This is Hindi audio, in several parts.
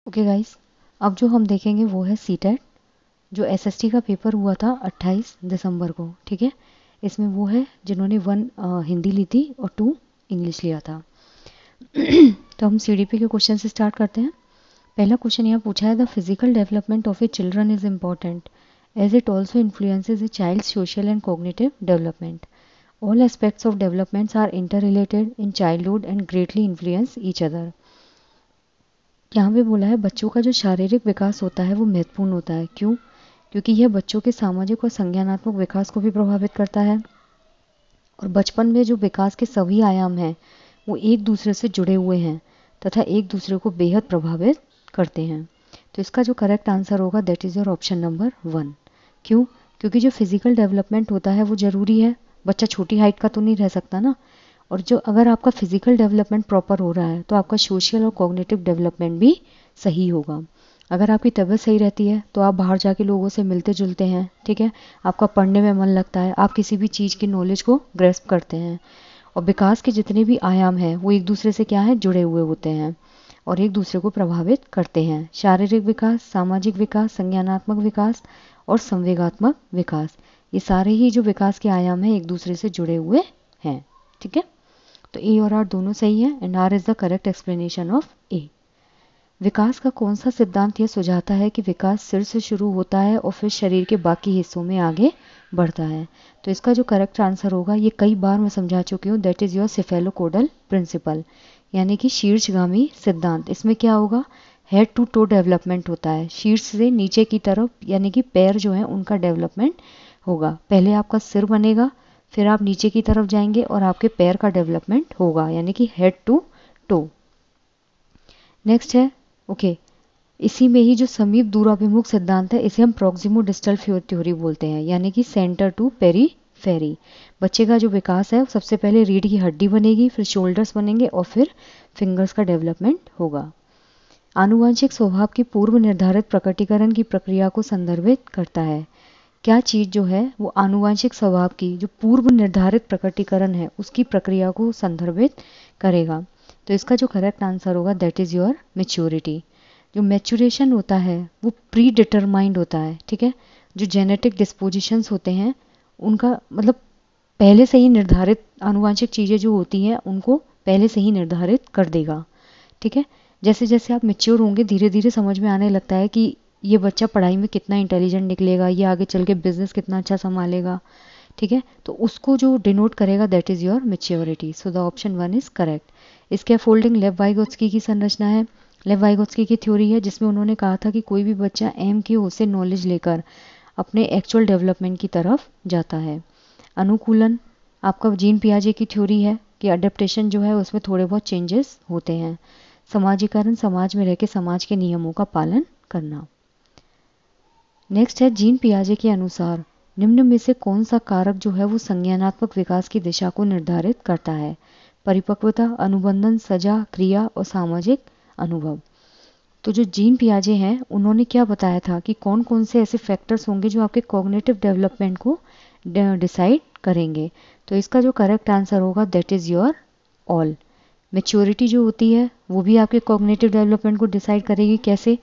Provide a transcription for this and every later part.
ओके गाइस, अब जो हम देखेंगे वो है सीटेट, जो एसएसटी का पेपर हुआ था 28 दिसंबर को। ठीक है, इसमें वो है जिन्होंने 1 हिंदी ली थी और 2 इंग्लिश लिया था। तो हम सीडीपी के क्वेश्चन से स्टार्ट करते हैं। पहला क्वेश्चन यहाँ पूछा है, the physical development of a children is important as it also influences a child social and cognitive development. All aspects of developments are inter related in childhood and greatly influence each other. यहाँ पे बोला है बच्चों का जो शारीरिक विकास होता है वो महत्वपूर्ण होता है। क्यों? क्योंकि यह बच्चों के सामाजिक और संज्ञानात्मक विकास को भी प्रभावित करता है, और बचपन में जो विकास के सभी आयाम हैं वो एक दूसरे से जुड़े हुए हैं तथा एक दूसरे को बेहद प्रभावित करते हैं। तो इसका जो करेक्ट आंसर होगा that is your option number 1। क्यों? क्योंकि जो फिजिकल डेवलपमेंट होता है वो ज़रूरी है, बच्चा छोटी हाइट का तो नहीं रह सकता ना। और जो अगर आपका फिजिकल डेवलपमेंट प्रॉपर हो रहा है तो आपका सोशल और कॉग्निटिव डेवलपमेंट भी सही होगा। अगर आपकी तबीयत सही रहती है तो आप बाहर जाके लोगों से मिलते जुलते हैं, ठीक है, आपका पढ़ने में मन लगता है, आप किसी भी चीज़ की नॉलेज को ग्रेस्प करते हैं। और विकास के जितने भी आयाम हैं वो एक दूसरे से क्या है, जुड़े हुए होते हैं और एक दूसरे को प्रभावित करते हैं। शारीरिक विकास, सामाजिक विकास, संज्ञानात्मक विकास और संवेगात्मक विकास, ये सारे ही जो विकास के आयाम हैं एक दूसरे से जुड़े हुए हैं। ठीक है, तो ए और आर दोनों सही है and R is the correct explanation of A. विकास का कौन सा सिद्धांत यह सुझाता है कि विकास सिर से शुरू होता है और फिर शरीर के बाकी हिस्सों में आगे बढ़ता है? तो इसका जो करेक्ट आंसर होगा, ये कई बार मैं समझा चुकी हूँ, दैट इज योर सेफेलोकोडल प्रिंसिपल, यानी कि शीर्षगामी सिद्धांत। इसमें क्या होगा, हेड टू टो डेवलपमेंट होता है, शीर्ष से नीचे की तरफ, यानी कि पैर जो है उनका डेवलपमेंट होगा। पहले आपका सिर बनेगा, फिर आप नीचे की तरफ जाएंगे और आपके पैर का डेवलपमेंट होगा, यानी कि हेड टू टो। नेक्स्ट है ओके, इसी में ही जो समीप दूराभिमुख सिद्धांत है इसे हम प्रॉक्सिमो डिस्टल थ्योरी बोलते हैं, यानी कि सेंटर टू पेरीफेरी। बच्चे का जो विकास है सबसे पहले रीढ़ की हड्डी बनेगी, फिर शोल्डर्स बनेंगे और फिर फिंगर्स का डेवलपमेंट होगा। आनुवंशिक स्वभाव की पूर्व निर्धारित प्रकटीकरण की प्रक्रिया को संदर्भित करता है। क्या चीज़ जो है वो आनुवंशिक स्वभाव की जो पूर्व निर्धारित प्रकटीकरण है उसकी प्रक्रिया को संदर्भित करेगा? तो इसका जो करेक्ट आंसर होगा दैट इज़ योर मैच्योरिटी। जो मैच्योरेशन होता है वो प्री डिटरमाइंड होता है, ठीक है। जो जेनेटिक डिस्पोजिशंस होते हैं उनका मतलब पहले से ही निर्धारित, आनुवंशिक चीज़ें जो होती हैं उनको पहले से ही निर्धारित कर देगा, ठीक है। जैसे जैसे आप मैच्योर होंगे धीरे धीरे समझ में आने लगता है कि ये बच्चा पढ़ाई में कितना इंटेलिजेंट निकलेगा, ये आगे चल के बिजनेस कितना अच्छा संभालेगा, ठीक है। तो उसको जो डिनोट करेगा that is your maturity. So the option 1 is correct. इसके फोल्डिंग लेव वाइगोत्स्की की संरचना है। लेव वाइगोत्स्की की थ्योरी है जिसमें उन्होंने कहा था कि कोई भी बच्चा एम की ओर से नॉलेज लेकर अपने एक्चुअल डेवलपमेंट की तरफ जाता है। अनुकूलन आपका जीन पियाजे की थ्योरी है कि अडेप्टेशन जो है उसमें थोड़े बहुत चेंजेस होते हैं। समाजीकरण, समाज में रहकर समाज के नियमों का पालन करना। नेक्स्ट है जीन पियाजे के अनुसार निम्न में से कौन सा कारक जो है वो संज्ञानात्मक विकास की दिशा को निर्धारित करता है? परिपक्वता, अनुबंधन, सजा, क्रिया और सामाजिक अनुभव। तो जो जीन पियाजे हैं उन्होंने क्या बताया था कि कौन कौन से ऐसे फैक्टर्स होंगे जो आपके कॉग्निटिव डेवलपमेंट को डिसाइड करेंगे। तो इसका जो करेक्ट आंसर होगा that is your all. Maturity जो होती है वो भी आपके कॉग्निटिव डेवलपमेंट को डिसाइड करेगी। कैसे?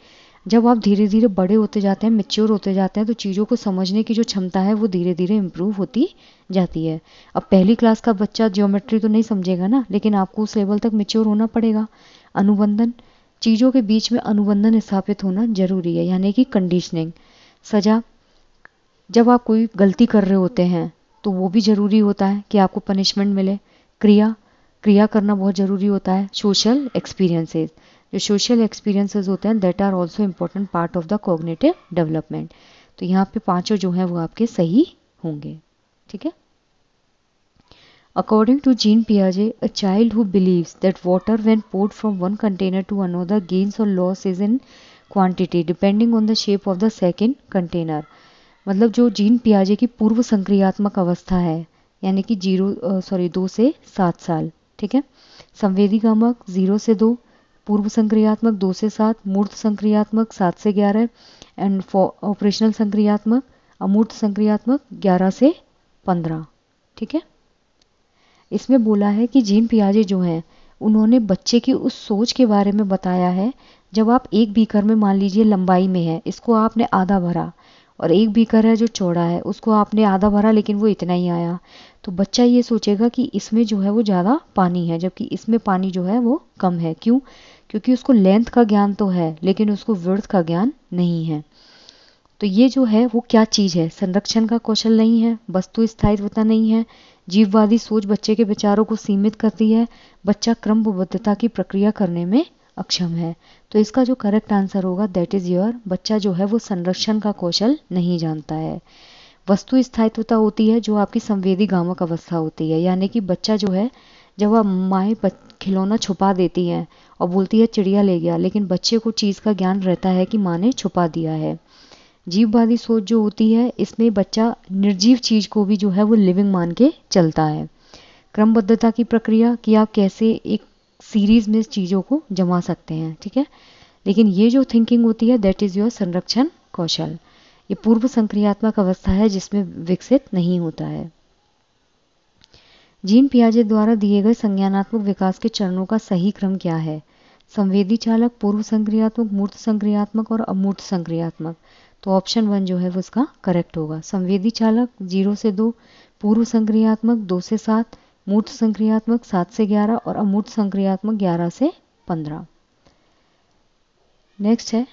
जब आप धीरे धीरे बड़े होते जाते हैं, मैच्योर होते जाते हैं, तो चीज़ों को समझने की जो क्षमता है वो धीरे धीरे इम्प्रूव होती जाती है। अब पहली क्लास का बच्चा ज्योमेट्री तो नहीं समझेगा ना, लेकिन आपको उस लेवल तक मैच्योर होना पड़ेगा। अनुबंधन, चीज़ों के बीच में अनुबंधन स्थापित होना जरूरी है, यानी कि कंडीशनिंग। सजा, जब आप कोई गलती कर रहे होते हैं तो वो भी ज़रूरी होता है कि आपको पनिशमेंट मिले। क्रिया, क्रिया करना बहुत ज़रूरी होता है। सोशल एक्सपीरियंसेस, जो सोशल एक्सपीरियंसेस होते हैं that are also important part of the cognitive development. तो यहाँ पे पांचों जो हैं वो आपके सही होंगे, ठीक है। According to Jean Piaget, a child who believes that water when poured from one container to another gains or losses in quantity depending on the shape of the second container। मतलब जो जीन पियाजे की पूर्व संक्रियात्मक अवस्था है, यानी कि 2 से 7 साल, ठीक है। संवेदीगामक 0 से 2, पूर्व संक्रियात्मक 2 से 7, मूर्त संक्रियात्मक 7 से 11 एंड ऑपरेशनल संक्रियात्मक, अमूर्त संक्रियात्मक 11 से 15, ठीक है। इसमें बोला है कि जीन पियाजे जो हैं उन्होंने बच्चे की उस सोच के बारे में बताया है जब आप एक बीकर में मान लीजिए लंबाई में है, इसको आपने आधा भरा, और एक बीकर है जो चौड़ा है, उसको आपने आधा भरा लेकिन वो इतना ही आया, तो बच्चा ये सोचेगा कि इसमें जो है वो ज़्यादा पानी है, जबकि इसमें पानी जो है वो कम है। क्यों? क्योंकि उसको लेंथ का ज्ञान तो है लेकिन उसको विड्थ का ज्ञान नहीं है। तो ये जो है वो क्या चीज़ है? संरक्षण का कौशल नहीं है, वस्तु स्थायित्वता नहीं है, जीववादी सोच बच्चे के विचारों को सीमित करती है, बच्चा क्रमबद्धता की प्रक्रिया करने में अक्षम है। तो इसका जो करेक्ट आंसर होगा दैट इज़ योर, बच्चा जो है वो संरक्षण का कौशल नहीं जानता है। वस्तु स्थायित्वता होती है जो आपकी संवेदी गामक अवस्था होती है, यानी कि बच्चा जो है, जब आप माँ खिलौना छुपा देती है और बोलती है चिड़िया ले गया, लेकिन बच्चे को चीज़ का ज्ञान रहता है कि माँ ने छुपा दिया है। जीववादी सोच जो होती है, इसमें बच्चा निर्जीव चीज़ को भी जो है वो लिविंग मान के चलता है। क्रमबद्धता की प्रक्रिया कि आप कैसे एक सीरीज में चीज़ों को जमा सकते हैं, ठीक है। लेकिन ये जो थिंकिंग होती है दैट इज़ योर संरक्षण कौशल। ये पूर्व संक्रियात्मक अवस्था है जिसमें विकसित नहीं होता है। जीन पियाजे द्वारा दिए गए संज्ञानात्मक विकास के चरणों का सही क्रम क्या है? संवेदी चालक, पूर्व संक्रियात्मक, मूर्त संक्रियात्मक और अमूर्त संक्रियात्मक। तो ऑप्शन 1 जो है वो इसका करेक्ट होगा। संवेदी चालक 0 से 2, पूर्व संक्रियात्मक 2 से 7, मूर्त संक्रियात्मक 7 से 11 और अमूर्त संक्रियात्मक 11 से 15। नेक्स्ट है,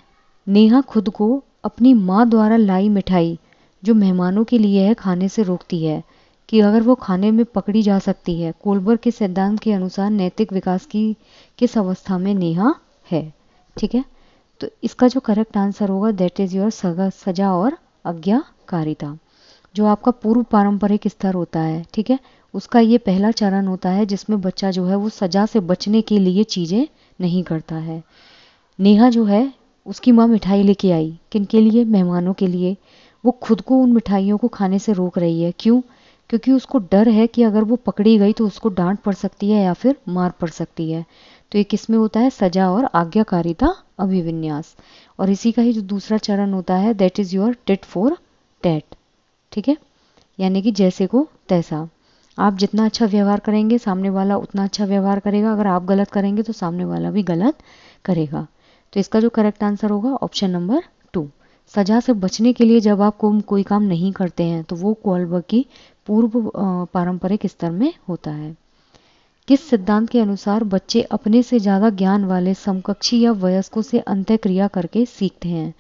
नेहा खुद को अपनी माँ द्वारा लाई मिठाई जो मेहमानों के लिए है खाने से रोकती है कि अगर वो खाने में पकड़ी जा सकती है। कोलबर्ग के सिद्धांत के अनुसार नैतिक विकास की किस अवस्था में नेहा है? ठीक है, तो इसका जो करेक्ट आंसर होगा दैट इज़ योर सजा और आज्ञाकारिता। जो आपका पूर्व पारंपरिक स्तर होता है, ठीक है, उसका ये पहला चरण होता है जिसमें बच्चा जो है वो सजा से बचने के लिए चीज़ें नहीं करता है। नेहा जो है उसकी माँ मिठाई लेके आई, किनके लिए? मेहमानों के लिए। वो खुद को उन मिठाइयों को खाने से रोक रही है। क्यों? क्योंकि उसको डर है कि अगर वो पकड़ी गई तो उसको डांट पड़ सकती है या फिर मार पड़ सकती है। तो ये किस में होता है? सजा और आज्ञाकारिता अभिविन्यास। और इसी का ही जो दूसरा चरण होता है that is your tit for tat, ठीक है, यानी कि जैसे को तैसा। आप जितना अच्छा व्यवहार करेंगे सामने वाला उतना अच्छा व्यवहार करेगा, अगर आप गलत करेंगे तो सामने वाला भी गलत करेगा। तो इसका जो करेक्ट आंसर होगा ऑप्शन नंबर 2। सजा से बचने के लिए जब आप कोई काम नहीं करते हैं तो वो कोलबर्ग की पूर्व पारंपरिक स्तर में होता है। किस सिद्धांत के अनुसार बच्चे अपने से ज़्यादा ज्ञान वाले समकक्षी या वयस्कों से अंतःक्रिया करके सीखते हैं?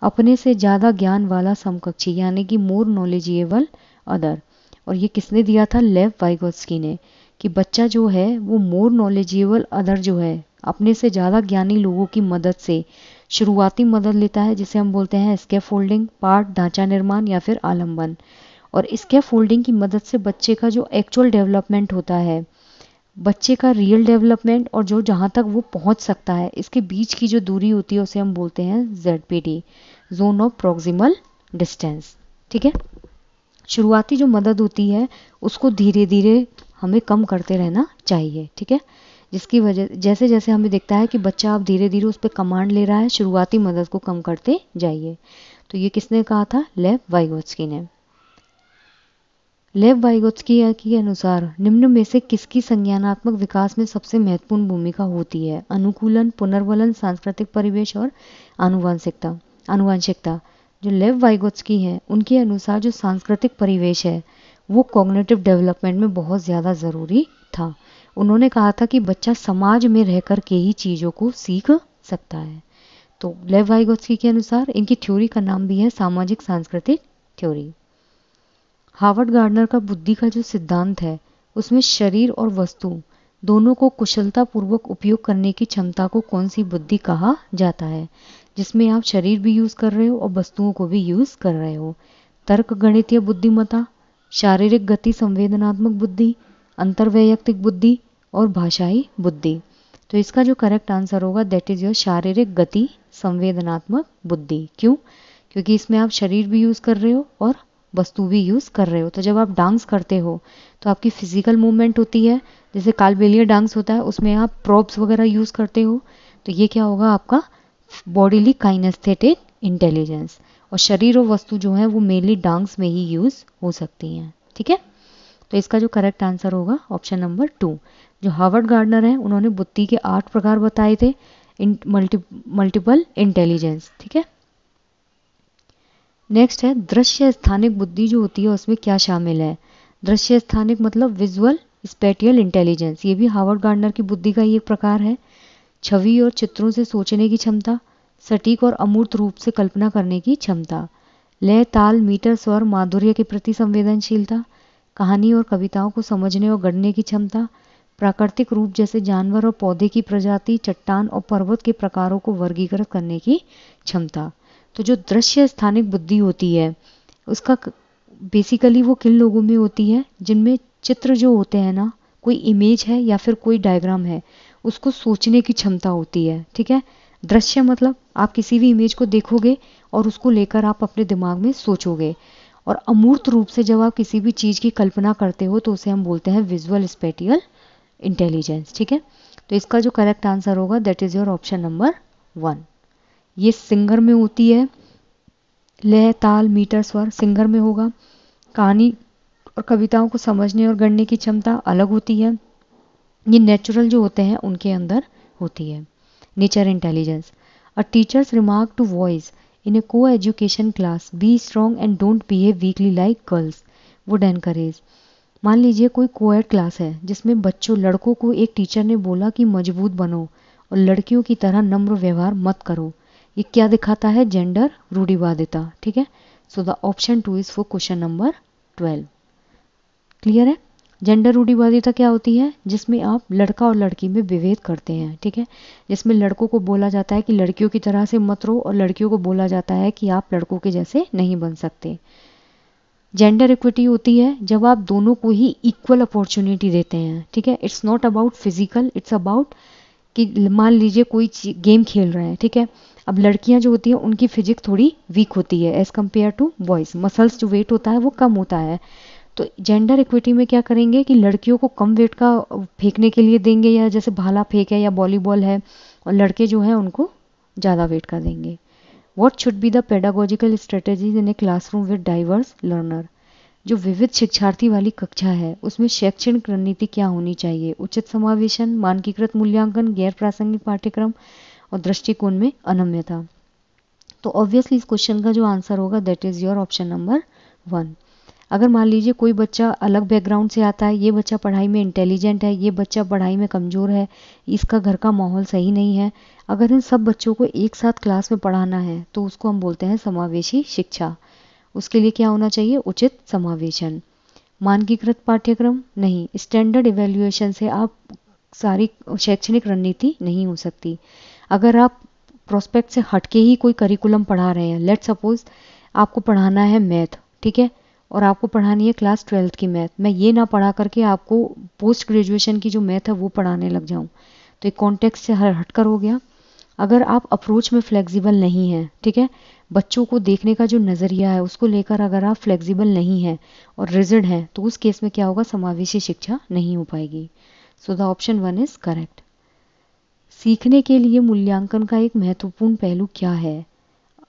अपने से ज़्यादा ज्ञान वाला समकक्षी यानी कि मोर नॉलेजेबल अदर। और ये किसने दिया था? लेव वाइगोत्स्की ने, कि बच्चा जो है वो मोर नॉलेजेबल अदर जो है अपने से ज़्यादा ज्ञानी लोगों की मदद से शुरुआती मदद लेता है, जिसे हम बोलते हैं स्कैफोल्डिंग, पाठ ढांचा निर्माण या फिर आलंबन। और स्कैफोल्डिंग की मदद से बच्चे का जो एक्चुअल डेवलपमेंट होता है, बच्चे का रियल डेवलपमेंट और जो जहाँ तक वो पहुँच सकता है, इसके बीच की जो दूरी होती है उसे हम बोलते हैं ZPD, zone of proximal distance, ठीक है। शुरुआती जो मदद होती है उसको धीरे धीरे हमें कम करते रहना चाहिए, ठीक है, जिसकी वजह जैसे जैसे हमें दिखता है कि बच्चा अब धीरे धीरे उस पर कमांड ले रहा है, शुरुआती मदद को कम करते जाइए। तो ये किसने कहा था? लेव वाइगोत्स्की ने। लेव वाइगोत्स्की के अनुसार निम्न में से किसकी संज्ञानात्मक विकास में सबसे महत्वपूर्ण भूमिका होती है? अनुकूलन, पुनर्वलन, सांस्कृतिक परिवेश और आनुवंशिकता। जो लेव वाइगोत्स्की हैं उनके अनुसार जो सांस्कृतिक परिवेश है वो कॉग्निटिव डेवलपमेंट में बहुत ज़्यादा ज़रूरी था। उन्होंने कहा था कि बच्चा समाज में रहकर के ही चीज़ों को सीख सकता है। तो लेव वाइगोत्स्की के अनुसार इनकी थ्योरी का नाम भी है सामाजिक सांस्कृतिक थ्योरी। हार्वर्ड गार्डनर का बुद्धि का जो सिद्धांत है उसमें शरीर और वस्तु दोनों को कुशलतापूर्वक उपयोग करने की क्षमता को कौन सी बुद्धि कहा जाता है? जिसमें आप शरीर भी यूज़ कर रहे हो और वस्तुओं को भी यूज़ कर रहे हो। तर्क गणितीय बुद्धिमत्ता, शारीरिक गति संवेदनात्मक बुद्धि, अंतर्वैयक्तिक बुद्धि और भाषाई बुद्धि। तो इसका जो करेक्ट आंसर होगा दैट इज़ योर शारीरिक गति संवेदनात्मक बुद्धि। क्यों? क्योंकि इसमें आप शरीर भी यूज़ कर रहे हो और वस्तु भी यूज़ कर रहे हो। तो जब आप डांस करते हो तो आपकी फिजिकल मूवमेंट होती है, जैसे कालबेलिया डांस होता है उसमें आप प्रॉप्स वगैरह यूज़ करते हो, तो ये क्या होगा? आपका बॉडीली काइनेस्थेटिक इंटेलिजेंस। और शरीर और वस्तु जो है वो मेनली डांस में ही यूज़ हो सकती हैं, ठीक है। तो इसका जो करेक्ट आंसर होगा ऑप्शन नंबर 2। जो हार्वर्ड गार्डनर है उन्होंने बुद्धि के 8 प्रकार बताए थे। मल्टीपल इंटेलिजेंस, ठीक है। नेक्स्ट है दृश्य स्थानिक बुद्धि जो होती है उसमें क्या शामिल है। दृश्य स्थानिक मतलब विजुअल स्पेटियल इंटेलिजेंस, ये भी हार्वर्ड गार्डनर की बुद्धि का ही एक प्रकार है। छवि और चित्रों से सोचने की क्षमता, सटीक और अमूर्त रूप से कल्पना करने की क्षमता, लय ताल मीटर स्वर माधुर्य के प्रति संवेदनशीलता, कहानी और कविताओं को समझने और गढ़ने की क्षमता, प्राकृतिक रूप जैसे जानवर और पौधे की प्रजाति, चट्टान और पर्वत के प्रकारों को वर्गीकृत करने की क्षमता। तो जो दृश्य स्थानिक बुद्धि होती है उसका बेसिकली वो किन लोगों में होती है, जिनमें चित्र जो होते हैं ना, कोई इमेज है या फिर कोई डायग्राम है, उसको सोचने की क्षमता होती है, ठीक है। दृश्य मतलब आप किसी भी इमेज को देखोगे और उसको लेकर आप अपने दिमाग में सोचोगे, और अमूर्त रूप से जब आप किसी भी चीज़ की कल्पना करते हो तो उसे हम बोलते हैं विजुअल स्पेटियल इंटेलिजेंस, ठीक है। तो इसका जो करेक्ट आंसर होगा that is your option number 1। ये सिंगर में होती है, लय ताल मीटर स्वर सिंगर में होगा। कहानी और कविताओं को समझने और गढ़ने की क्षमता अलग होती है, ये नेचुरल जो होते हैं उनके अंदर होती है, nature intelligence. A teacher's remark to boys in a coeducation class, be strong and don't behave weakly like girls, would encourage. मान लीजिए कोई कोएड क्लास है जिसमें बच्चों लड़कों को एक टीचर ने बोला कि मजबूत बनो और लड़कियों की तरह नम्र व्यवहार मत करो। ये क्या दिखाता है, जेंडर रूढ़िवादिता, ठीक है। So the option 2 is for question number 12। Clear है। जेंडर रूढ़िवादिता क्या होती है, जिसमें आप लड़का और लड़की में विभेद करते हैं, ठीक है। जिसमें लड़कों को बोला जाता है कि लड़कियों की तरह से मत रहो और लड़कियों को बोला जाता है कि आप लड़कों के जैसे नहीं बन सकते। जेंडर इक्विटी होती है जब आप दोनों को ही इक्वल अपॉर्चुनिटी देते हैं, ठीक है। It's not about physical, it's about कि मान लीजिए कोई गेम खेल रहे हैं, ठीक है। अब लड़कियां जो होती हैं उनकी फिजिक्स थोड़ी वीक होती है as compare to boys, muscles जो वेट होता है वो कम होता है। तो जेंडर इक्विटी में क्या करेंगे कि लड़कियों को कम वेट का फेंकने के लिए देंगे, या जैसे भाला फेंक है या वॉलीबॉल है, और लड़के जो हैं उनको ज़्यादा वेट का देंगे। What should be the pedagogical strategies in a classroom with diverse learner. जो विविध शिक्षार्थी वाली कक्षा है उसमें शैक्षणिक रणनीति क्या होनी चाहिए, उचित समावेशन, मानकीकृत मूल्यांकन, गैर प्रासंगिक पाठ्यक्रम और दृष्टिकोण में अनम्यता। तो ऑब्वियसली इस क्वेश्चन का जो आंसर होगा that is your option number 1। अगर मान लीजिए कोई बच्चा अलग बैकग्राउंड से आता है, ये बच्चा पढ़ाई में इंटेलिजेंट है, ये बच्चा पढ़ाई में कमज़ोर है, इसका घर का माहौल सही नहीं है, अगर इन सब बच्चों को एक साथ क्लास में पढ़ाना है तो उसको हम बोलते हैं समावेशी शिक्षा। उसके लिए क्या होना चाहिए, उचित समावेशन। मानकीकृत पाठ्यक्रम नहीं, स्टैंडर्ड इवैल्यूएशन से आप सारी शैक्षणिक रणनीति नहीं हो सकती। अगर आप प्रोस्पेक्ट से हटके ही कोई करिकुलम पढ़ा रहे हैं, लेट सपोज आपको पढ़ाना है मैथ, ठीक है, और आपको पढ़ानी है क्लास 12th की मैथ, मैं ये ना पढ़ा करके आपको पोस्ट ग्रेजुएशन की जो मैथ है वो पढ़ाने लग जाऊं, तो एक कॉन्टेक्स्ट से हटकर हो गया। अगर आप अप्रोच में फ्लेक्सिबल नहीं हैं, ठीक है, बच्चों को देखने का जो नज़रिया है उसको लेकर अगर आप फ्लेक्सिबल नहीं हैं और रिजिड हैं, तो उस केस में क्या होगा, समावेशी शिक्षा नहीं हो पाएगी। सो द ऑप्शन 1 इज करेक्ट। सीखने के लिए मूल्यांकन का एक महत्वपूर्ण पहलू क्या है।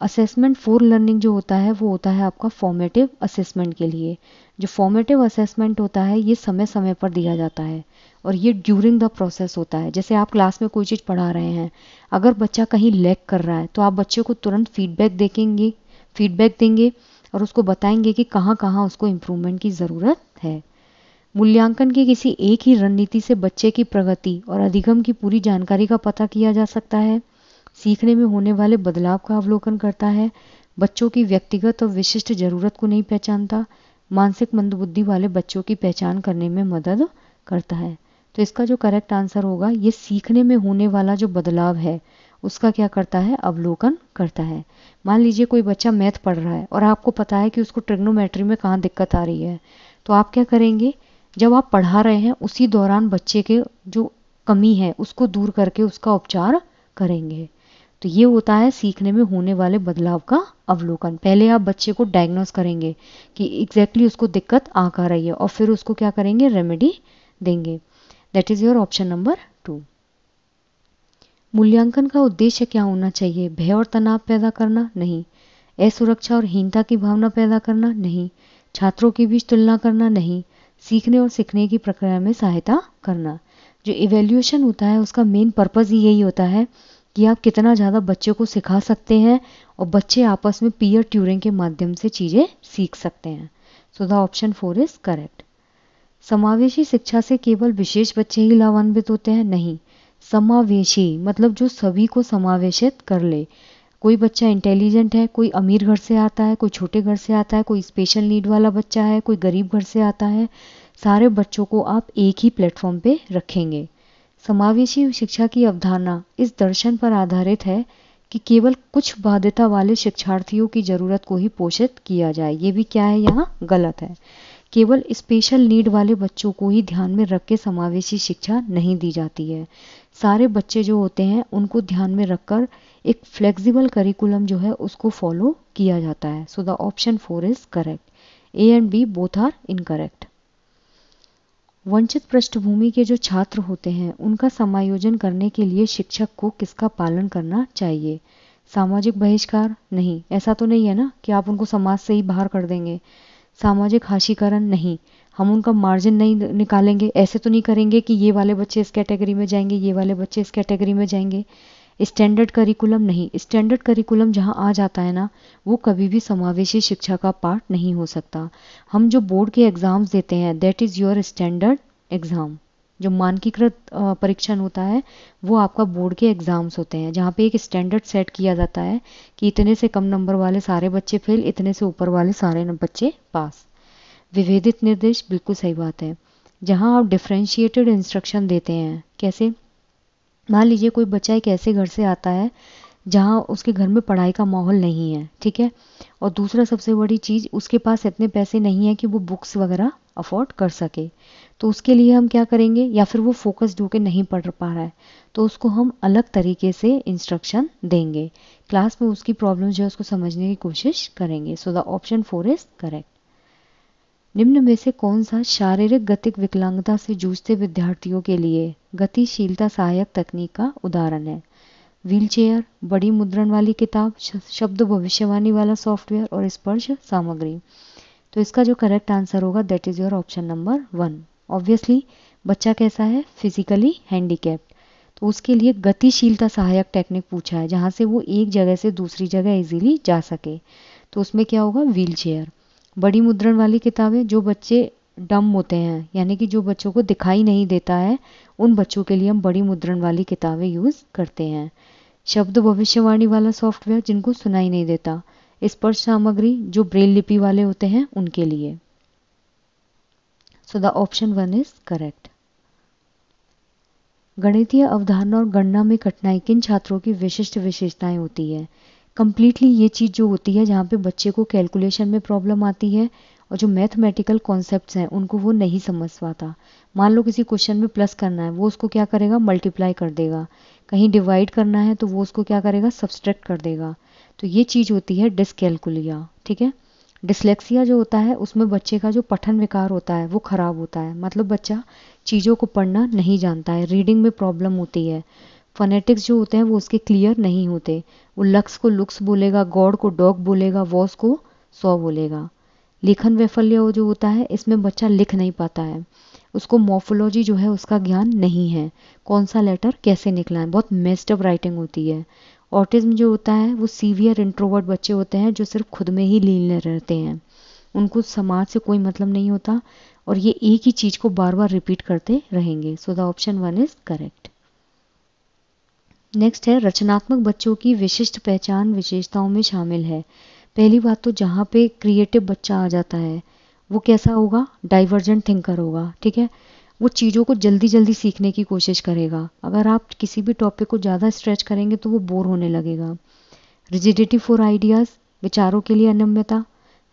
असेसमेंट फॉर लर्निंग जो होता है वो होता है आपका फॉर्मेटिव असेसमेंट के लिए। जो फॉर्मेटिव असेसमेंट होता है ये समय समय पर दिया जाता है और ये ड्यूरिंग द प्रोसेस होता है। जैसे आप क्लास में कोई चीज़ पढ़ा रहे हैं, अगर बच्चा कहीं लैग कर रहा है तो आप बच्चे को तुरंत फीडबैक देंगे और उसको बताएंगे कि कहाँ कहाँ उसको इम्प्रूवमेंट की ज़रूरत है। मूल्यांकन की किसी एक ही रणनीति से बच्चे की प्रगति और अधिगम की पूरी जानकारी का पता किया जा सकता है। सीखने में होने वाले बदलाव का अवलोकन करता है, बच्चों की व्यक्तिगत और विशिष्ट ज़रूरत को नहीं पहचानता, मानसिक मंदबुद्धि वाले बच्चों की पहचान करने में मदद करता है। तो इसका जो करेक्ट आंसर होगा, ये सीखने में होने वाला जो बदलाव है उसका क्या करता है, अवलोकन करता है। मान लीजिए कोई बच्चा मैथ पढ़ रहा है और आपको पता है कि उसको ट्रिग्नोमेट्री में कहाँ दिक्कत आ रही है, तो आप क्या करेंगे, जब आप पढ़ा रहे हैं उसी दौरान बच्चे के जो कमी है उसको दूर करके उसका उपचार करेंगे। तो ये होता है सीखने में होने वाले बदलाव का अवलोकन। पहले आप बच्चे को डायग्नोस करेंगे कि एग्जैक्टली उसको दिक्कत आ कर रही है और फिर उसको क्या करेंगे, रेमेडी देंगे। That is your option number 2। मूल्यांकन का उद्देश्य क्या होना चाहिए, भय और तनाव पैदा करना नहीं, असुरक्षा और हीनता की भावना पैदा करना नहीं, छात्रों के बीच तुलना करना नहीं, सीखने और सीखने की प्रक्रिया में सहायता करना। जो इवैल्यूएशन होता है उसका मेन पर्पज़ ही यही होता है कि आप कितना ज़्यादा बच्चे को सिखा सकते हैं और बच्चे आपस में पीयर ट्यूरिंग के माध्यम से चीज़ें सीख सकते हैं। सो द ऑप्शन 4 इज़ करेक्ट। समावेशी शिक्षा से केवल विशेष बच्चे ही लाभान्वित होते हैं? नहीं, समावेशी मतलब जो सभी को समावेशित कर ले। कोई बच्चा इंटेलिजेंट है, कोई अमीर घर से आता है, कोई छोटे घर से आता है, कोई स्पेशल नीड वाला बच्चा है, कोई गरीब घर से आता है, सारे बच्चों को आप एक ही प्लेटफॉर्म पे रखेंगे। समावेशी शिक्षा की अवधारणा इस दर्शन पर आधारित है कि केवल कुछ बाध्यता वाले शिक्षार्थियों की ज़रूरत को ही पोषित किया जाए। ये भी क्या है, यहाँ गलत है। केवल स्पेशल नीड वाले बच्चों को ही ध्यान में रख के समावेशी शिक्षा नहीं दी जाती है। सारे बच्चे जो होते हैं उनको ध्यान में रखकर एक फ्लेक्सिबल करिकुलम जो है उसको फॉलो किया जाता है। So the option 4 is correct. A and B both are incorrect. वंचित पृष्ठभूमि के जो छात्र होते हैं उनका समायोजन करने के लिए शिक्षक को किसका पालन करना चाहिए? सामाजिक बहिष्कार? नहीं, ऐसा तो नहीं है ना कि आप उनको समाज से ही बाहर कर देंगे। सामाजिक हाशिकरण? नहीं, हम उनका मार्जिन नहीं निकालेंगे, ऐसे तो नहीं करेंगे कि ये वाले बच्चे इस कैटेगरी में जाएंगे, ये वाले बच्चे इस कैटेगरी में जाएंगे। Standard curriculum? नहीं, स्टैंडर्ड करिकुलम जहाँ आ जाता है ना वो कभी भी समावेशी शिक्षा का पार्ट नहीं हो सकता। हम जो बोर्ड के एग्ज़ाम्स देते हैं that is your standard exam. जो मानकीकृत परीक्षण होता है वो आपका बोर्ड के एग्ज़ाम्स होते हैं जहाँ पे एक स्टैंडर्ड सेट किया जाता है कि इतने से कम नंबर वाले सारे बच्चे फेल, इतने से ऊपर वाले सारे बच्चे पास। विभेदित निर्देश? बिल्कुल सही बात है। जहाँ आप डिफ्रेंशिएटेड इंस्ट्रक्शन देते हैं, कैसे? मान लीजिए कोई बच्चा एक ऐसे घर से आता है जहाँ उसके घर में पढ़ाई का माहौल नहीं है, ठीक है, और दूसरा सबसे बड़ी चीज़ उसके पास इतने पैसे नहीं है कि वो बुक्स वगैरह अफोर्ड कर सके। तो उसके लिए हम क्या करेंगे, या फिर वो फोकस्ड होकर नहीं पढ़ पा रहा है तो उसको हम अलग तरीके से इंस्ट्रक्शन देंगे। क्लास में उसकी प्रॉब्लम जो है उसको समझने की कोशिश करेंगे। सो द ऑप्शन 4 इज करेक्ट। निम्न में से कौन सा शारीरिक गतिक विकलांगता से जूझते विद्यार्थियों के लिए गतिशीलता सहायक तकनीक का उदाहरण है? व्हीलचेयर, बड़ी मुद्रण वाली किताब, शब्द भविष्यवाणी वाला सॉफ्टवेयर और स्पर्श सामग्री। तो इसका जो करेक्ट आंसर होगा that is your option number 1। Obviously बच्चा कैसा है, फिजिकली हैंडीकैप्ड, तो उसके लिए गतिशीलता सहायक टेक्निक पूछा है जहाँ से वो एक जगह से दूसरी जगह इजीली जा सके। तो उसमें क्या होगा, व्हीलचेयर। बड़ी मुद्रण वाली किताबें, जो बच्चे डम होते हैं यानी कि जो बच्चों को दिखाई नहीं देता है उन बच्चों के लिए हम बड़ी मुद्रण वाली किताबें यूज़ करते हैं। शब्द भविष्यवाणी वाला सॉफ्टवेयर, जिनको सुनाई नहीं देता। स्पर्श सामग्री, जो ब्रेल लिपि वाले होते हैं उनके लिए। सो द ऑप्शन 1 इज करेक्ट। गणितीय अवधारणा और गणना में कठिनाई किन छात्रों की विशिष्ट विशेषताएं होती है? कंप्लीटली ये चीज़ जो होती है जहाँ पे बच्चे को कैलकुलेशन में प्रॉब्लम आती है और जो मैथमेटिकल कॉन्सेप्ट्स हैं उनको वो नहीं समझ पाता। मान लो किसी क्वेश्चन में प्लस करना है, वो उसको क्या करेगा, मल्टीप्लाई कर देगा। कहीं डिवाइड करना है तो वो उसको क्या करेगा, सब्सट्रैक्ट कर देगा। तो ये चीज़ होती है डिसकैलकुलिया, ठीक है। डिसलेक्सिया जो होता है उसमें बच्चे का जो पठन विकार होता है वो खराब होता है, मतलब बच्चा चीज़ों को पढ़ना नहीं जानता है, रीडिंग में प्रॉब्लम होती है। फोनेटिक्स जो होते हैं वो उसके क्लियर नहीं होते, वो लक्स को लुक्स बोलेगा, गॉड को डॉग बोलेगा, वॉस को सौ बोलेगा। लेखन वैफल्य जो होता है इसमें बच्चा लिख नहीं पाता है, उसको मॉर्फोलॉजी जो है उसका ज्ञान नहीं है, कौन सा लेटर कैसे निकला है, बहुत मेस्ड अप राइटिंग होती है। ऑटिज्म जो होता है वो सीवियर इंट्रोवर्ट बच्चे होते हैं जो सिर्फ खुद में ही लीन रहते हैं, उनको समाज से कोई मतलब नहीं होता और ये एक ही चीज़ को बार बार रिपीट करते रहेंगे। सो the option 1 is correct. Next है, रचनात्मक बच्चों की विशिष्ट पहचान विशेषताओं में शामिल है। पहली बात तो जहाँ पे क्रिएटिव बच्चा आ जाता है वो कैसा होगा, डाइवर्जेंट थिंकर होगा, ठीक है। वो चीज़ों को जल्दी जल्दी सीखने की कोशिश करेगा। अगर आप किसी भी टॉपिक को ज़्यादा स्ट्रेच करेंगे तो वो बोर होने लगेगा। रिजिडिटी फॉर आइडियाज़, विचारों के लिए अनम्यता,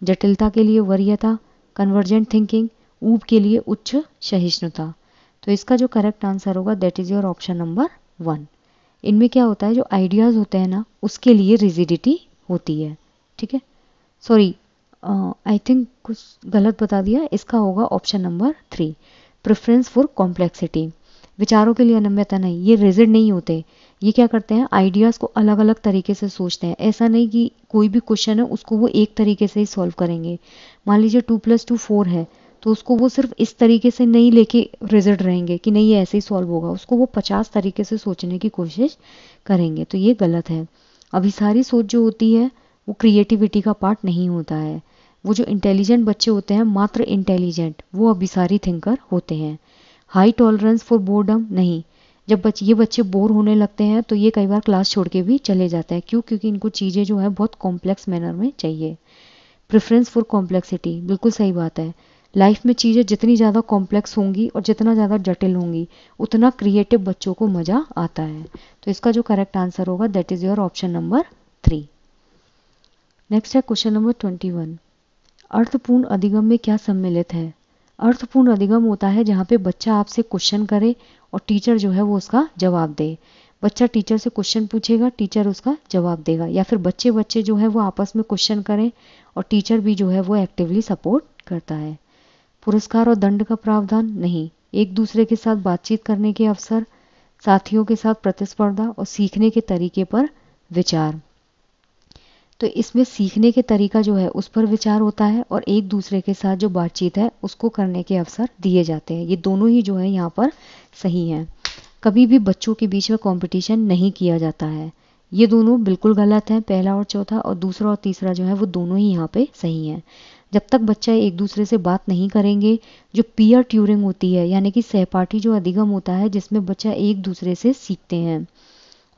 जटिलता के लिए वरीयता, कन्वर्जेंट थिंकिंग, ऊब के लिए उच्च सहिष्णुता। तो इसका जो करेक्ट आंसर होगा that is your option number 1। इनमें क्या होता है, जो आइडियाज़ होते हैं ना उसके लिए रिजिडिटी होती है, ठीक है। सॉरी, आई थिंक कुछ गलत बता दिया, इसका होगा option number 3, preference for complexity. विचारों के लिए अनम्यता नहीं, ये रिजिड नहीं होते, ये क्या करते हैं, आइडियाज़ को अलग अलग तरीके से सोचते हैं। ऐसा नहीं कि कोई भी क्वेश्चन है उसको वो एक तरीके से ही सॉल्व करेंगे। मान लीजिए 2 + 2 4 है तो उसको वो सिर्फ इस तरीके से नहीं लेके रिजल्ट रहेंगे कि नहीं ये ऐसे ही सॉल्व होगा, उसको वो 50 तरीके से सोचने की कोशिश करेंगे, तो ये गलत है। अभी सारी सोच जो होती है वो क्रिएटिविटी का पार्ट नहीं होता है। वो जो इंटेलिजेंट बच्चे होते हैं, मात्र इंटेलिजेंट, वो अभी सारी थिंकर होते हैं। हाई टॉलरेंस फॉर बोर्डम नहीं। जब ये बच्चे बोर होने लगते हैं तो ये कई बार क्लास छोड़ के भी चले जाते हैं। क्यों? क्योंकि इनको चीज़ें जो है बहुत कॉम्प्लेक्स मैनर में चाहिए। प्रेफरेंस फॉर कॉम्प्लेक्सिटी, बिल्कुल सही बात है। लाइफ में चीज़ें जितनी ज़्यादा कॉम्प्लेक्स होंगी और जितना ज़्यादा जटिल होंगी, उतना क्रिएटिव बच्चों को मज़ा आता है। तो इसका जो करेक्ट आंसर होगा that is your option number 3। Next है क्वेश्चन नंबर 21। अर्थपूर्ण अधिगम में क्या सम्मिलित है? अर्थपूर्ण अधिगम होता है जहाँ पे बच्चा आपसे क्वेश्चन करे और टीचर जो है वो उसका जवाब दे। बच्चा टीचर से क्वेश्चन पूछेगा, टीचर उसका जवाब देगा, या फिर बच्चे बच्चे जो है वो आपस में क्वेश्चन करें और टीचर भी जो है वो एक्टिवली सपोर्ट करता है। पुरस्कार और दंड का प्रावधान नहीं। एक दूसरे के साथ बातचीत करने के अवसर, साथियों के साथ प्रतिस्पर्धा और सीखने के तरीके पर विचार। तो इसमें सीखने के तरीका जो है उस पर विचार होता है और एक दूसरे के साथ जो बातचीत है उसको करने के अवसर दिए जाते हैं। ये दोनों ही जो है यहाँ पर सही हैं। कभी भी बच्चों के बीच में कंपटीशन नहीं किया जाता है। ये दोनों बिल्कुल गलत हैं, पहला और चौथा, और दूसरा और तीसरा जो है वो दोनों ही यहाँ पे सही हैं। जब तक बच्चा एक दूसरे से बात नहीं करेंगे, जो पीयर ट्यूरिंग होती है यानी कि सहपाठी जो अधिगम होता है जिसमें बच्चा एक दूसरे से सीखते हैं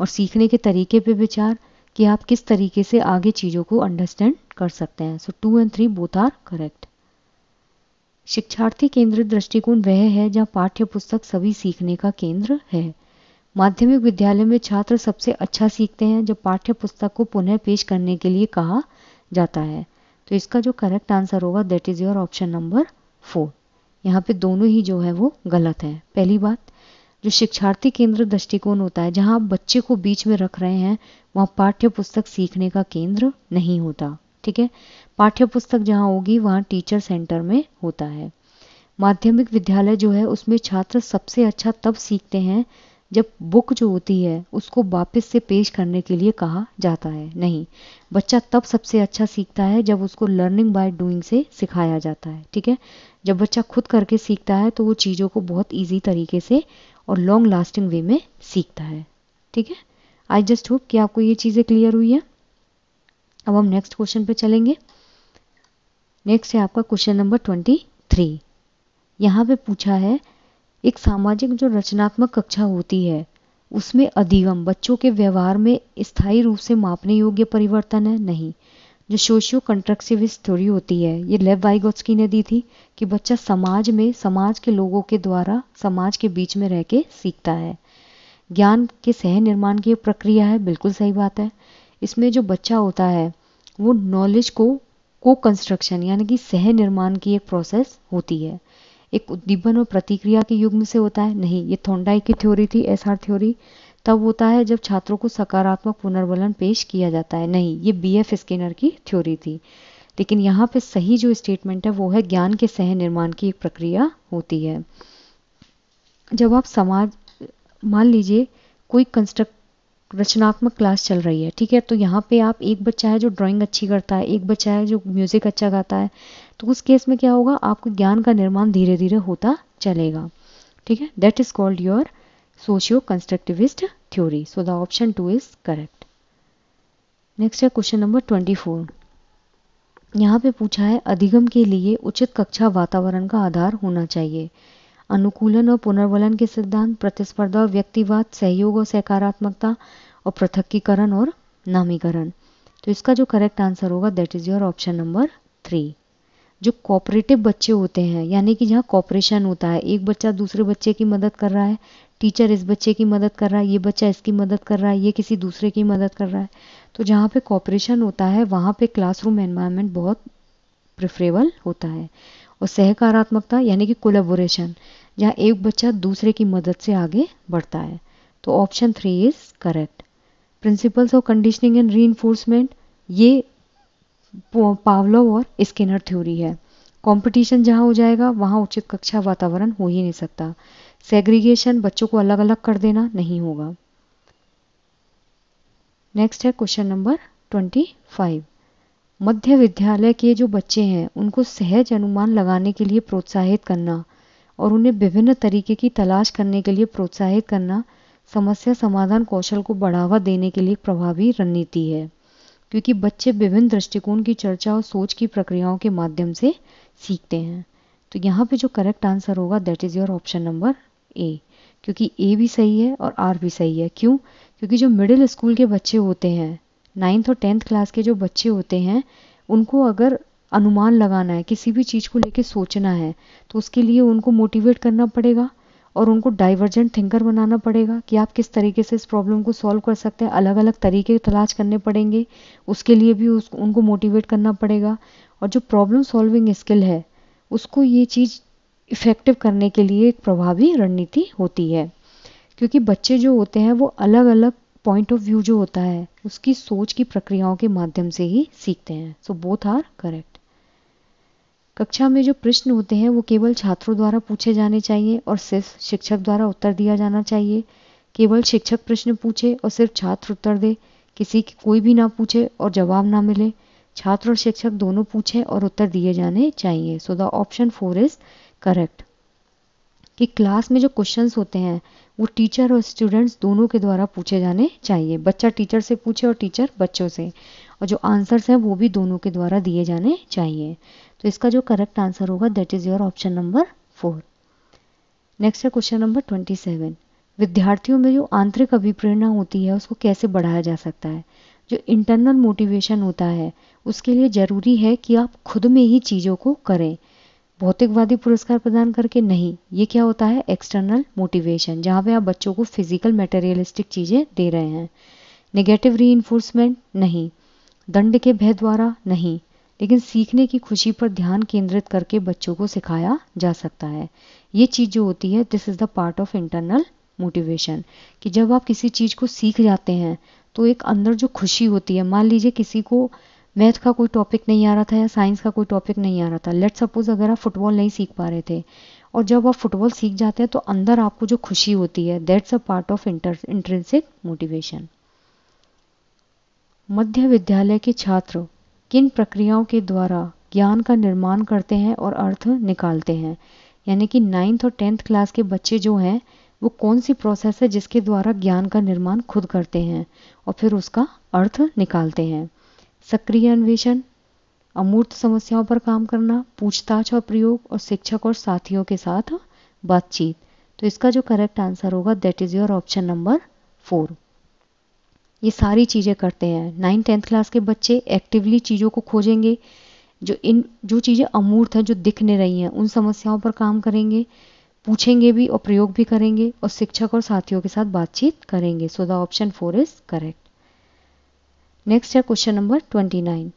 और सीखने के तरीके पे विचार कि आप किस तरीके से आगे चीज़ों को अंडरस्टैंड कर सकते हैं। सो 2 and 3 बोथ आर करेक्ट। शिक्षार्थी केंद्रित दृष्टिकोण वह है जहाँ पाठ्य पुस्तक सभी सीखने का केंद्र है। माध्यमिक विद्यालय में छात्र सबसे अच्छा सीखते हैं जब पाठ्य पुस्तक को पुनः पेश करने के लिए कहा जाता है। तो इसका जो करेक्ट आंसर होगा that is your option number 4। यहाँ पे दोनों ही जो है वो गलत है। पहली बात, जो शिक्षार्थी केंद्र दृष्टिकोण होता है जहाँ आप बच्चे को बीच में रख रहे हैं, वहाँ पाठ्य पुस्तक सीखने का केंद्र नहीं होता। ठीक है, पाठ्य पुस्तक जहाँ होगी वहाँ टीचर सेंटर में होता है। माध्यमिक विद्यालय जो है उसमें छात्र सबसे अच्छा तब सीखते हैं जब बुक जो होती है उसको वापस से पेश करने के लिए कहा जाता है। नहीं, बच्चा तब सबसे अच्छा सीखता है जब उसको लर्निंग बाय डूइंग से सिखाया जाता है। ठीक है, जब बच्चा खुद करके सीखता है तो वो चीज़ों को बहुत ईजी तरीके से और लॉन्ग लास्टिंग वे में सीखता है। ठीक है, आई जस्ट होप कि आपको ये चीज़ें क्लियर हुई है। अब हम नेक्स्ट क्वेश्चन पे चलेंगे। नेक्स्ट है आपका क्वेश्चन नंबर 23। यहाँ पे पूछा है एक सामाजिक जो रचनात्मक कक्षा होती है उसमें अधिगम बच्चों के व्यवहार में स्थायी रूप से मापने योग्य परिवर्तन है। नहीं, जो सोशियो कंस्ट्रक्टिविस्ट थ्योरी होती है ये लेव वाइगोत्स्की ने दी थी कि बच्चा समाज में समाज के लोगों के द्वारा समाज के बीच में रह के सीखता है। ज्ञान के सह निर्माण की प्रक्रिया है, बिल्कुल सही बात है। इसमें जो बच्चा होता है वो नॉलेज को कंस्ट्रक्शन यानी कि सह निर्माण की एक प्रोसेस होती है। एक उद्दीपन और प्रतिक्रिया के युग्म से होता है। नहीं, ये थॉर्नडाइक की थ्योरी थी, एसआर थ्योरी। तब होता है जब छात्रों को सकारात्मक पुनर्वलन पेश किया जाता है। नहीं, ये बीएफ स्किनर की थ्योरी थी। लेकिन यहाँ पे सही जो स्टेटमेंट है वो है ज्ञान के सह निर्माण की एक प्रक्रिया होती है। जब आप समाज, मान लीजिए कोई रचनात्मक क्लास चल रही है, ठीक है, तो यहाँ पे आप एक बच्चा है जो ड्राइंग अच्छी करता है, एक बच्चा है जो म्यूजिक अच्छा गाता है, तो उस केस में क्या होगा, आपको ज्ञान का निर्माण धीरे धीरे होता चलेगा। ठीक है, that is called your socio constructivist theory. So the option 2 is correct. Next है क्वेश्चन नंबर 24। यहाँ पे पूछा है अधिगम के लिए उचित कक्षा वातावरण का आधार होना चाहिए। अनुकूलन और पुनर्वलन के सिद्धांत, प्रतिस्पर्धा और व्यक्तिवाद, सहयोग और सकारात्मकता, और पृथक्कीकरण और नामीकरण। तो इसका जो करेक्ट आंसर होगा that is your option number 3। जो कोऑपरेटिव बच्चे होते हैं यानी कि जहाँ कॉपरेशन होता है, एक बच्चा दूसरे बच्चे की मदद कर रहा है, टीचर इस बच्चे की मदद कर रहा है, ये बच्चा इसकी मदद कर रहा है, ये किसी दूसरे की मदद कर रहा है, तो जहाँ पे कॉपरेशन होता है वहाँ पे क्लासरूम एनवायरनमेंट बहुत प्रेफरेबल होता है। और सहकारात्मकता यानी कि कोलैबोरेशन, जहाँ एक बच्चा दूसरे की मदद से आगे बढ़ता है। तो option 3 is correct. Principles of conditioning and reinforcement, ये पावलोव और स्किनर थ्योरी है। कंपटीशन जहाँ हो जाएगा वहाँ उचित कक्षा वातावरण हो ही नहीं सकता। सेग्रीगेशन, बच्चों को अलग अलग कर देना, नहीं होगा। नेक्स्ट है क्वेश्चन नंबर 25। मध्य विद्यालय के जो बच्चे हैं उनको सहज अनुमान लगाने के लिए प्रोत्साहित करना और उन्हें विभिन्न तरीके की तलाश करने के लिए प्रोत्साहित करना समस्या समाधान कौशल को बढ़ावा देने के लिए प्रभावी रणनीति है, क्योंकि बच्चे विभिन्न दृष्टिकोण की चर्चा और सोच की प्रक्रियाओं के माध्यम से सीखते हैं। तो यहाँ पे जो करेक्ट आंसर होगा that is your option number A, क्योंकि ए भी सही है और आर भी सही है। क्यों? क्योंकि जो मिडिल स्कूल के बच्चे होते हैं, 9th और 10th क्लास के जो बच्चे होते हैं, उनको अगर अनुमान लगाना है, किसी भी चीज़ को लेके सोचना है, तो उसके लिए उनको मोटिवेट करना पड़ेगा और उनको डाइवर्जेंट थिंकर बनाना पड़ेगा कि आप किस तरीके से इस प्रॉब्लम को सॉल्व कर सकते हैं। अलग अलग तरीके तलाश करने पड़ेंगे, उसके लिए भी उनको मोटिवेट करना पड़ेगा। और जो प्रॉब्लम सॉल्विंग स्किल है उसको ये चीज़ इफ़ेक्टिव करने के लिए एक प्रभावी रणनीति होती है, क्योंकि बच्चे जो होते हैं वो अलग अलग पॉइंट ऑफ व्यू जो होता है उसकी सोच की प्रक्रियाओं के माध्यम से ही सीखते हैं। So both are correct. कक्षा में जो प्रश्न होते हैं वो केवल छात्रों द्वारा पूछे जाने चाहिए और सिर्फ शिक्षक द्वारा उत्तर दिया जाना चाहिए। केवल शिक्षक प्रश्न पूछे और सिर्फ छात्र उत्तर दे, किसी की कोई भी ना पूछे और जवाब ना मिले। छात्र और शिक्षक दोनों पूछें और उत्तर दिए जाने चाहिए। सो द ऑप्शन 4 इज करेक्ट, कि क्लास में जो क्वेश्चंस होते हैं वो टीचर और स्टूडेंट्स दोनों के द्वारा पूछे जाने चाहिए। बच्चा टीचर से पूछे और टीचर बच्चों से, और जो आंसर्स हैं वो भी दोनों के द्वारा दिए जाने चाहिए। तो इसका जो करेक्ट आंसर होगा that is your option number 4। Next है क्वेश्चन नंबर 27। विद्यार्थियों में जो आंतरिक अभिप्रेरणा होती है उसको कैसे बढ़ाया जा सकता है? जो इंटरनल मोटिवेशन होता है उसके लिए ज़रूरी है कि आप खुद में ही चीज़ों को करें, भौतिकवादी पुरस्कार प्रदान करके नहीं। ये क्या होता है? एक्सटर्नल मोटिवेशन, जहाँ पे आप बच्चों को फिजिकल मटेरियलिस्टिक चीज़ें दे रहे हैं। नेगेटिव रीइंफोर्समेंट नहीं, दंड के भय द्वारा नहीं, लेकिन सीखने की खुशी पर ध्यान केंद्रित करके बच्चों को सिखाया जा सकता है। ये चीज़ जो होती है this is the part of internal motivation, कि जब आप किसी चीज़ को सीख जाते हैं तो एक अंदर जो खुशी होती है, मान लीजिए किसी को मैथ का कोई टॉपिक नहीं आ रहा था या साइंस का कोई टॉपिक नहीं आ रहा था, लेट सपोज अगर आप फुटबॉल नहीं सीख पा रहे थे और जब आप फुटबॉल सीख जाते हैं तो अंदर आपको जो खुशी होती है that's a part of intrinsic motivation. मध्य विद्यालय के छात्र किन प्रक्रियाओं के द्वारा ज्ञान का निर्माण करते हैं और अर्थ निकालते हैं? यानी कि 9th और 10th क्लास के बच्चे जो हैं वो कौन सी प्रोसेस है जिसके द्वारा ज्ञान का निर्माण खुद करते हैं और फिर उसका अर्थ निकालते हैं? सक्रिय अन्वेषण, अमूर्त समस्याओं पर काम करना, पूछताछ और प्रयोग, और शिक्षक और साथियों के साथ बातचीत। तो इसका जो करेक्ट आंसर होगा that is your option number 4। ये सारी चीज़ें करते हैं। 9th-10th क्लास के बच्चे एक्टिवली चीज़ों को खोजेंगे, जो चीज़ें अमूर्त हैं, जो दिख नहीं रही हैं, उन समस्याओं पर काम करेंगे, पूछेंगे भी और प्रयोग भी करेंगे, और शिक्षक और साथियों के साथ बातचीत करेंगे। सो the option 4 is correct. Next है क्वेश्चन नंबर 29।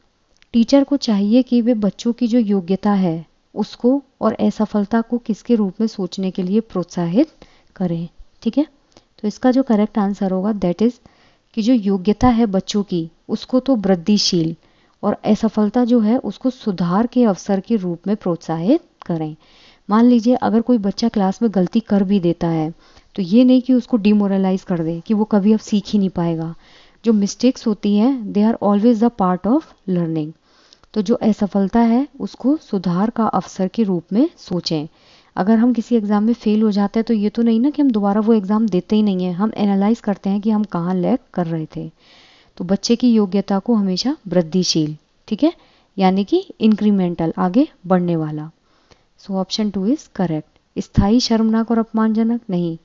टीचर को चाहिए कि वे बच्चों की जो योग्यता है उसको और असफलता को किसके रूप में सोचने के लिए प्रोत्साहित करें। ठीक है, तो इसका जो करेक्ट आंसर होगा दैट इज कि जो योग्यता है बच्चों की उसको तो वृद्धिशील और असफलता जो है उसको सुधार के अवसर के रूप में प्रोत्साहित करें। मान लीजिए अगर कोई बच्चा क्लास में गलती कर भी देता है तो ये नहीं कि उसको डिमोरलाइज कर दे कि वो कभी अब सीख ही नहीं पाएगा। जो मिस्टेक्स होती हैं they are always the part of learning. तो जो असफलता है उसको सुधार का अवसर के रूप में सोचें। अगर हम किसी एग्ज़ाम में फेल हो जाते हैं तो ये तो नहीं ना कि हम दोबारा वो एग्ज़ाम देते ही नहीं हैं, हम एनालाइज करते हैं कि हम कहाँ लैग कर रहे थे। तो बच्चे की योग्यता को हमेशा वृद्धिशील, ठीक है, यानी कि इंक्रीमेंटल, आगे बढ़ने वाला। So option 2 is correct. स्थायी, शर्मनाक और अपमानजनक नहीं,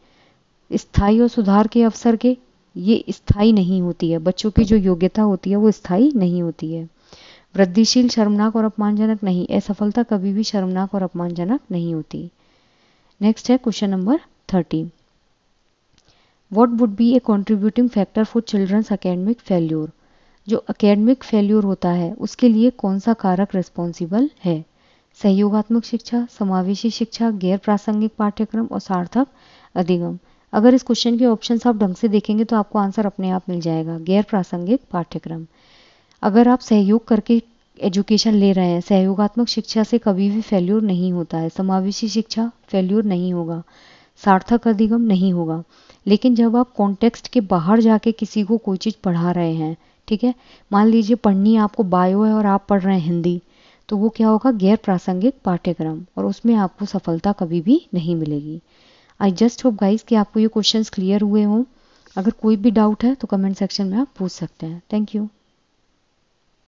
स्थायी और सुधार के अवसर के, ये स्थायी नहीं होती है। बच्चों की जो योग्यता होती है वो स्थायी नहीं होती है। वृद्धिशील, शर्मनाक और अपमानजनक नहीं, असफलता कभी भी शर्मनाक और अपमानजनक नहीं होती। नेक्स्ट है question number 30। What would be a contributing factor for children's academic failure? जो एकेडमिक फेल्योर होता है उसके लिए कौन सा कारक रिस्पॉन्सिबल है? सहयोगात्मक शिक्षा, समावेशी शिक्षा, गैर प्रासंगिक पाठ्यक्रम और सार्थक अधिगम। अगर इस क्वेश्चन के ऑप्शंस आप ढंग से देखेंगे तो आपको आंसर अपने आप मिल जाएगा, गैर प्रासंगिक पाठ्यक्रम। अगर आप सहयोग करके एजुकेशन ले रहे हैं, सहयोगात्मक शिक्षा से कभी भी फेल्योर नहीं होता है। समावेशी शिक्षा, फेल्योर नहीं होगा। सार्थक अधिगम नहीं होगा। लेकिन जब आप कॉन्टेक्स्ट के बाहर जाके किसी को कोई चीज़ पढ़ा रहे हैं, ठीक है। मान लीजिए पढ़नी आपको बायो है और आप पढ़ रहे हैं हिंदी, तो वो क्या होगा, गैर प्रासंगिक पाठ्यक्रम, और उसमें आपको सफलता कभी भी नहीं मिलेगी। आई जस्ट होप गाइस कि आपको ये क्वेश्चंस क्लियर हुए हों। अगर कोई भी डाउट है तो कमेंट सेक्शन में आप पूछ सकते हैं। Thank you.